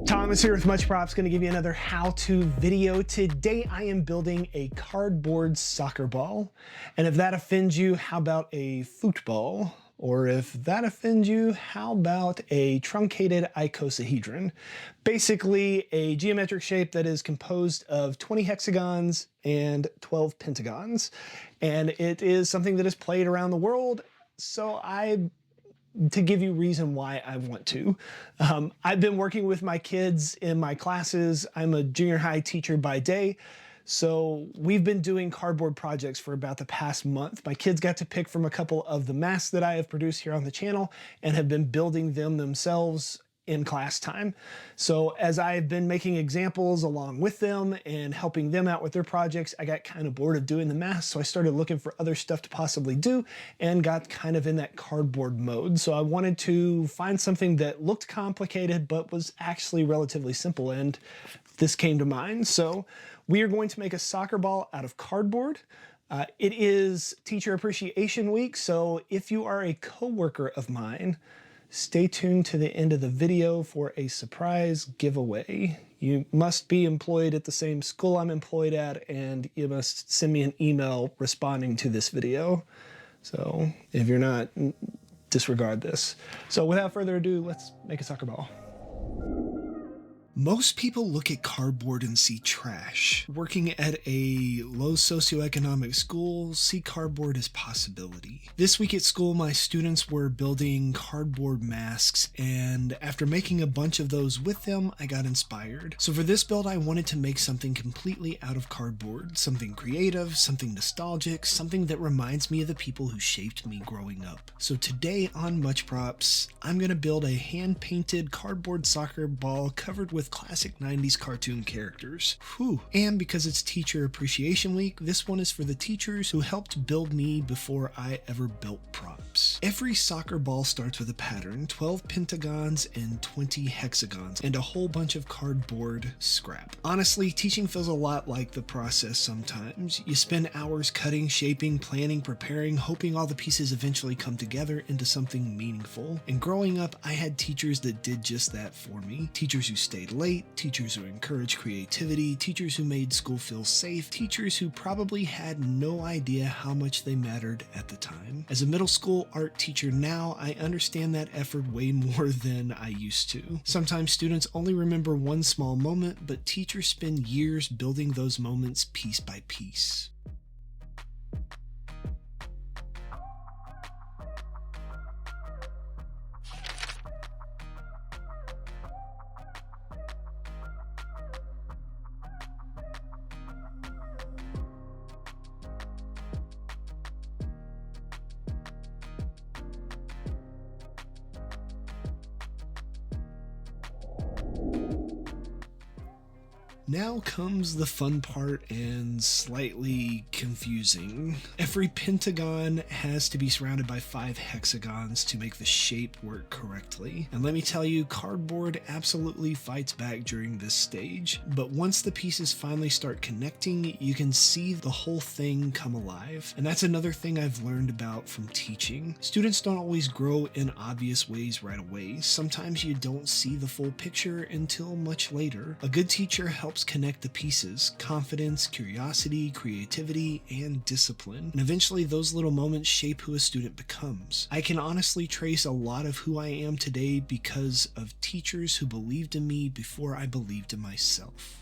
Thomas here with Much Props, going to give you another how-to video. Today I am building a cardboard soccer ball. And if that offends you, how about a football? Or if that offends you, how about a truncated icosahedron? Basically a geometric shape that is composed of 20 hexagons and 12 pentagons. And it is something that is played around the world. So to give you reason why I want to. I've been working with my kids in my classes. I'm a junior high teacher by day. So we've been doing cardboard projects for about the past month. My kids got to pick from a couple of the masks that I have produced here on the channel and have been building them themselves in class time. So as I've been making examples along with them and helping them out with their projects, I got kind of bored of doing the masks. So I started looking for other stuff to possibly do and got kind of in that cardboard mode. So I wanted to find something that looked complicated, but was actually relatively simple. And this came to mind. So we are going to make a soccer ball out of cardboard. It is Teacher Appreciation Week. So if you are a coworker of mine, stay tuned to the end of the video for a surprise giveaway. You must be employed at the same school I'm employed at, and you must send me an email responding to this video. So if you're not, disregard this. So without further ado, let's make a soccer ball. Most people look at cardboard and see trash. Working at a low socioeconomic school, see cardboard as possibility. This week at school, my students were building cardboard masks, and after making a bunch of those with them, I got inspired. So for this build, I wanted to make something completely out of cardboard, something creative, something nostalgic, something that reminds me of the people who shaped me growing up. So today on Much Props, I'm gonna build a hand-painted cardboard soccer ball covered with classic 90s cartoon characters. Whew. And because it's Teacher Appreciation Week, this one is for the teachers who helped build me before I ever built props. Every soccer ball starts with a pattern, 12 pentagons and 20 hexagons, and a whole bunch of cardboard scrap. Honestly, teaching feels a lot like the process sometimes. You spend hours cutting, shaping, planning, preparing, hoping all the pieces eventually come together into something meaningful. And growing up, I had teachers that did just that for me. Teachers who stayed late, teachers who encouraged creativity, teachers who made school feel safe, teachers who probably had no idea how much they mattered at the time. As a middle school art teacher now, I understand that effort way more than I used to. Sometimes students only remember one small moment, but teachers spend years building those moments piece by piece. Now comes the fun part and slightly confusing. Every pentagon has to be surrounded by 5 hexagons to make the shape work correctly. And let me tell you, cardboard absolutely fights back during this stage. But once the pieces finally start connecting, you can see the whole thing come alive. And that's another thing I've learned about from teaching. Students don't always grow in obvious ways right away. Sometimes you don't see the full picture until much later. A good teacher helps connect the pieces: confidence, curiosity, creativity, and discipline. And eventually those little moments shape who a student becomes. I can honestly trace a lot of who I am today because of teachers who believed in me before I believed in myself.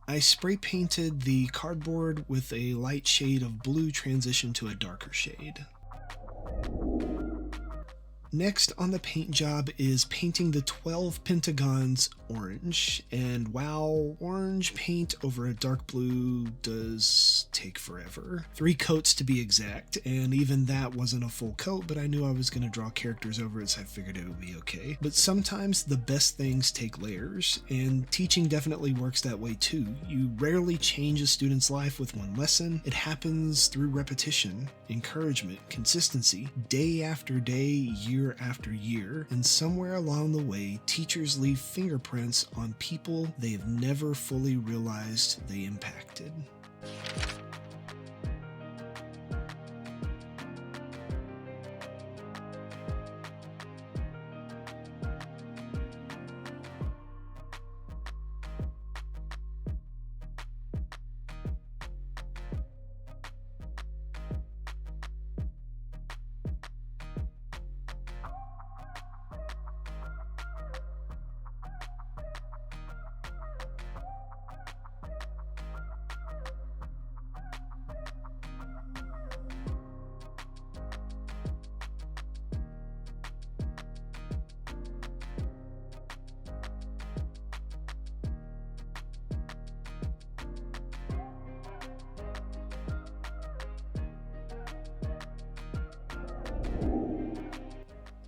I spray painted the cardboard with a light shade of blue transition to a darker shade. Next on the paint job is painting the 12 pentagons orange, and wow, orange paint over a dark blue does take forever. 3 coats to be exact, and even that wasn't a full coat, but I knew I was going to draw characters over it, so I figured it would be okay. But sometimes the best things take layers, and teaching definitely works that way too. You rarely change a student's life with one lesson. It happens through repetition, encouragement, consistency, day after day, year after year, and somewhere along the way, teachers leave fingerprints on people they have never fully realized they impacted.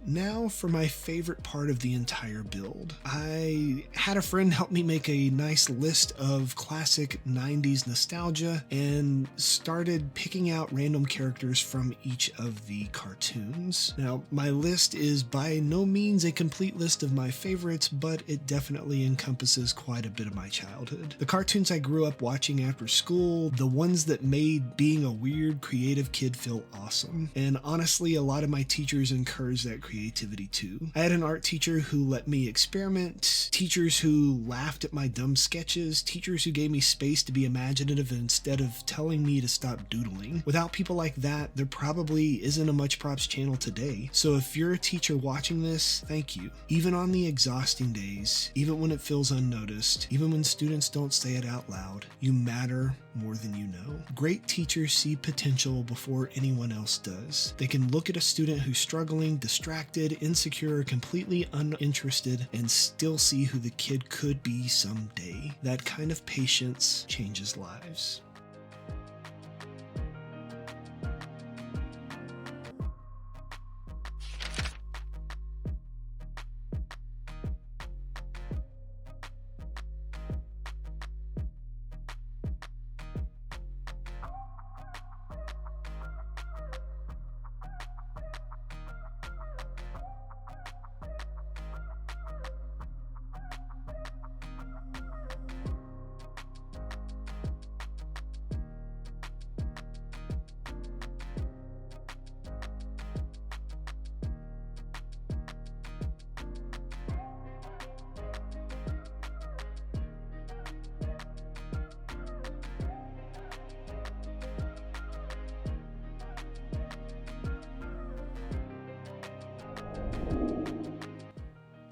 Now for my favorite part of the entire build. I had a friend help me make a nice list of classic 90s nostalgia and started picking out random characters from each of the cartoons. Now, my list is by no means a complete list of my favorites, but it definitely encompasses quite a bit of my childhood. The cartoons I grew up watching after school, the ones that made being a weird, creative kid feel awesome. And honestly, a lot of my teachers encouraged that creativity too. I had an art teacher who let me experiment, teachers who laughed at my dumb sketches, teachers who gave me space to be imaginative instead of telling me to stop doodling. Without people like that, there probably isn't a Much Props channel today. So if you're a teacher watching this, thank you. Even on the exhausting days, even when it feels unnoticed, even when students don't say it out loud, you matter more than you know. Great teachers see potential before anyone else does. They can look at a student who's struggling, distracted, insecure, completely uninterested, and still see who the kid could be someday. That kind of patience changes lives.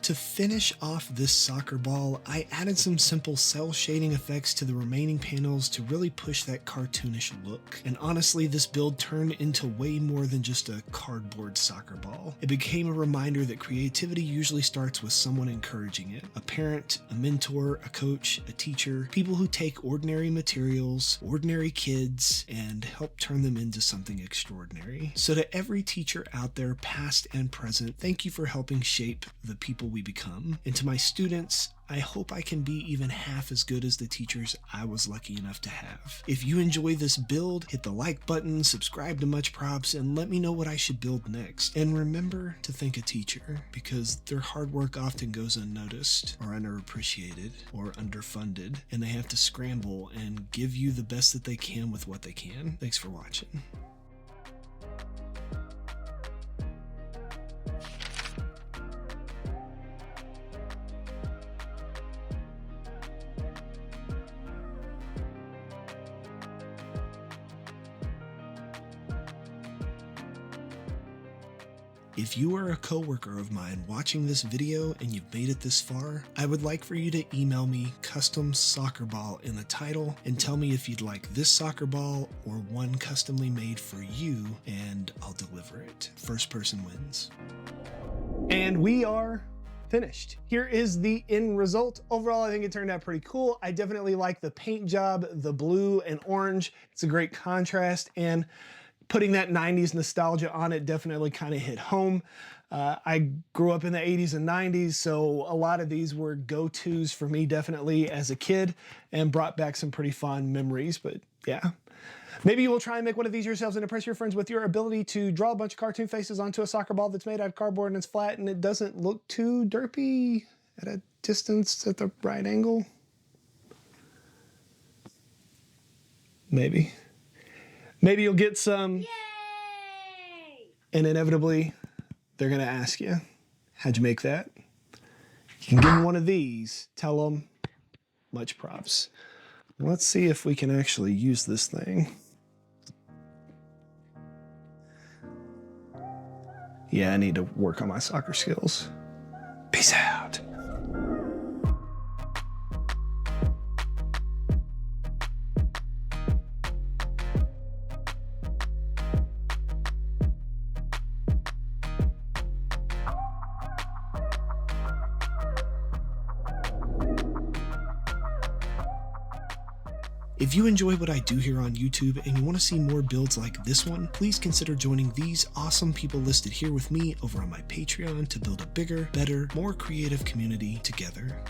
To finish off this soccer ball, I added some simple cell shading effects to the remaining panels to really push that cartoonish look. And honestly, this build turned into way more than just a cardboard soccer ball. It became a reminder that creativity usually starts with someone encouraging it. A parent, a mentor, a coach, a teacher, people who take ordinary materials, ordinary kids, and help turn them into something extraordinary. So to every teacher out there, past and present, thank you for helping shape the people we become. And to my students, I hope I can be even half as good as the teachers I was lucky enough to have. If you enjoy this build, hit the like button, subscribe to Much Props, and let me know what I should build next. And remember to thank a teacher, because their hard work often goes unnoticed, or underappreciated, or underfunded, and they have to scramble and give you the best that they can with what they can. Thanks for watching. If you are a coworker of mine watching this video and you've made it this far, I would like for you to email me custom soccer ball in the title and tell me if you'd like this soccer ball or one customly made for you, and I'll deliver it. First person wins. And we are finished. Here is the end result. Overall, I think it turned out pretty cool. I definitely like the paint job, the blue and orange. It's a great contrast, and putting that 90s nostalgia on it definitely kind of hit home. I grew up in the 80s and 90s, so a lot of these were go-tos for me definitely as a kid and brought back some pretty fond memories, but yeah. Maybe you will try and make one of these yourselves and impress your friends with your ability to draw a bunch of cartoon faces onto a soccer ball that's made out of cardboard and it's flat and it doesn't look too derpy at a distance at the right angle. Maybe. Maybe you'll get some. Yay! And inevitably, they're going to ask you, how'd you make that? You can give them one of these. Tell them, much props. Let's see if we can actually use this thing. Yeah, I need to work on my soccer skills. Peace out. If you enjoy what I do here on YouTube and you want to see more builds like this one, please consider joining these awesome people listed here with me over on my Patreon to build a bigger, better, more creative community together.